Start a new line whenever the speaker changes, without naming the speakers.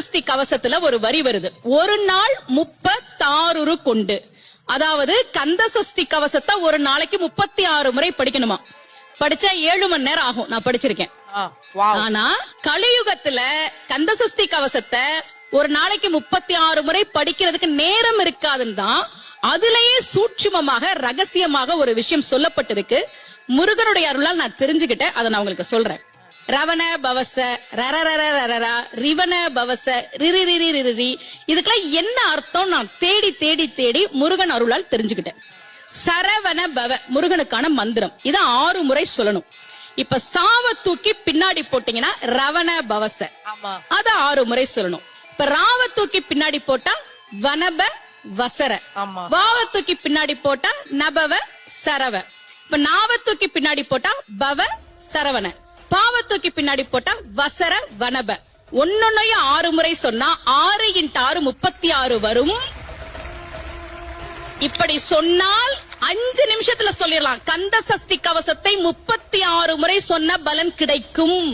சஷ்டி கவசத்துல ஒரு வரி வருது, ஒரு நாள் 36 கொண்டு. அதாவது கந்த சஷ்டி கவசத்தை ஒரு நாளைக்கு 36 முறை படிக்கணுமா. படிச்சா 7 மணி நேரம் ஆகும். நான் படிச்சிருக்கேன். ஆனா கலியுகத்துல கந்த சஷ்டி கவசத்தை ஒரு நாளைக்கு 36 முறை படிக்கிறதுக்கு நேரம் இருக்காதுன்னு தான் அதுலயே சூட்சுமமாக ரகசியமாக ஒரு விஷயம் சொல்லப்பட்டிருக்கு. முருகனுடைய அருளால் நான் தெரிஞ்சுக்கிட்டேன். அதை நான் உங்களுக்கு சொல்றேன். ரவண பவச ரரரரரரரா ரிவன பவச ரிரிரிரிரிரி, இதுக்கெல்லாம் என்ன அர்த்தம் நான் தேடி தேடி தேடி முருகன் அருளால் தெரிஞ்சுக்கிட்டேன். சரவண பவ முருகனுக்கான மந்திரம். இத 6 முறை சொல்லணும். இப்ப சாவ தூக்கி பின்னாடி போட்டீங்கன்னா ரவண பவச, அத 6 முறை சொல்லணும். இப்ப ராவ தூக்கி பின்னாடி போட்டா வனப வசர, வாவ தூக்கி பின்னாடி போட்டா நபவ சரவ, இப்ப நாவ தூக்கி பின்னாடி போட்டா பவ சரவண, பாவ தூக்கி பின்னாடி போட்டா வசர வனப. ஒன்னொன்னையும் 6 முறை சொன்னா 6 × 6 36 வரும். இப்படி சொன்னால் 5 நிமிஷத்துல சொல்லிடலாம். கந்த சஷ்டி கவசத்தை 36 முறை சொன்ன பலன் கிடைக்கும்.